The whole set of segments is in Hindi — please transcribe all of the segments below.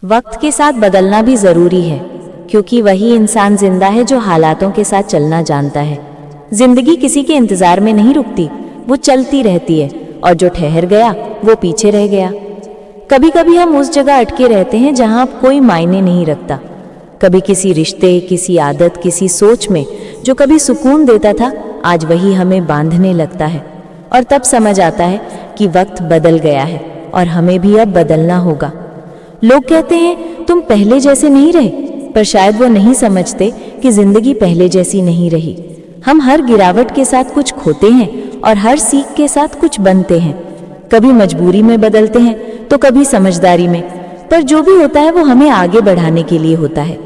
वक्त के साथ बदलना भी ज़रूरी है, क्योंकि वही इंसान जिंदा है जो हालातों के साथ चलना जानता है। जिंदगी किसी के इंतज़ार में नहीं रुकती, वो चलती रहती है, और जो ठहर गया वो पीछे रह गया। कभी कभी हम उस जगह अटके रहते हैं जहां अब कोई मायने नहीं रखता। कभी किसी रिश्ते, किसी आदत, किसी सोच में जो कभी सुकून देता था, आज वही हमें बांधने लगता है। और तब समझ आता है कि वक्त बदल गया है और हमें भी अब बदलना होगा। लोग कहते हैं तुम पहले जैसे नहीं रहे, पर शायद वो नहीं समझते कि जिंदगी पहले जैसी नहीं रही। हम हर गिरावट के साथ कुछ खोते हैं और हर सीख के साथ कुछ बनते हैं। कभी मजबूरी में बदलते हैं तो कभी समझदारी में, पर जो भी होता है वो हमें आगे बढ़ाने के लिए होता है।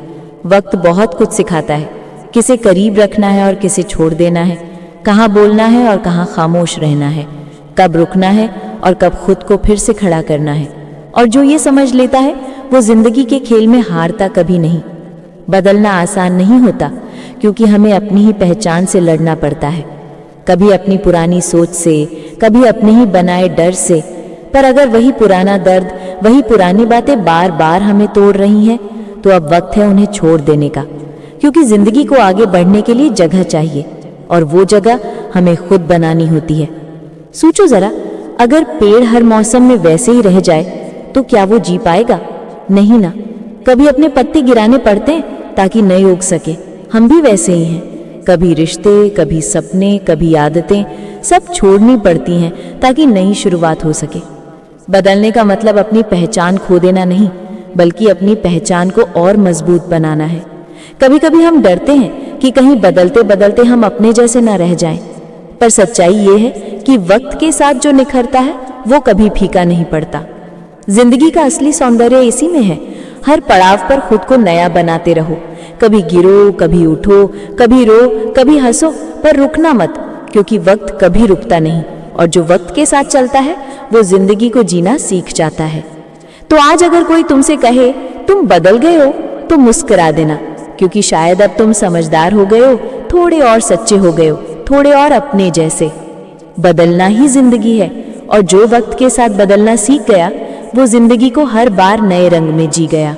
वक्त बहुत कुछ सिखाता है, किसे करीब रखना है और किसे छोड़ देना है, कहाँ बोलना है और कहाँ खामोश रहना है, कब रुकना है और कब खुद को फिर से खड़ा करना है। और जो ये समझ लेता है वो जिंदगी के खेल में हारता कभी नहीं। बदलना आसान नहीं होता, क्योंकि हमें अपनी ही पहचान से लड़ना पड़ता है, कभी अपनी पुरानी सोच से, कभी अपने ही बनाए डर से। पर अगर वही पुराना दर्द, वही पुरानी बातें बार बार हमें तोड़ रही हैं, तो अब वक्त है उन्हें छोड़ देने का, क्योंकि जिंदगी को आगे बढ़ने के लिए जगह चाहिए, और वो जगह हमें खुद बनानी होती है। सोचो जरा, अगर पेड़ हर मौसम में वैसे ही रह जाए तो क्या वो जी पाएगा? नहीं ना। कभी अपने पत्ते गिराने पड़ते हैं ताकि नए उग सके। हम भी वैसे ही हैं, कभी रिश्ते, कभी सपने, कभी आदतें, सब छोड़नी पड़ती हैं ताकि नई शुरुआत हो सके। बदलने का मतलब अपनी पहचान खो देना नहीं, बल्कि अपनी पहचान को और मजबूत बनाना है। कभी कभी हम डरते हैं कि कहीं बदलते बदलते हम अपने जैसे ना रह जाएं, पर सच्चाई ये है कि वक्त के साथ जो निखरता है वो कभी फीका नहीं पड़ता। जिंदगी का असली सौंदर्य इसी में है। हर पड़ाव पर खुद को नया बनाते रहो। कभी गिरो, कभी उठो, कभी रो, कभी हंसो, पर रुकना मत, क्योंकि वक्त कभी रुकता नहीं, और जो वक्त के साथ चलता है वो जिंदगी को जीना सीख जाता है। तो आज अगर कोई तुमसे कहे तुम बदल गए हो, तो मुस्कुरा देना, क्योंकि शायद अब तुम समझदार हो गए हो, थोड़े और सच्चे हो गए हो, थोड़े और अपने जैसे। बदलना ही जिंदगी है, और जो वक्त के साथ बदलना सीख गया वो जिंदगी को हर बार नए रंग में जी गया।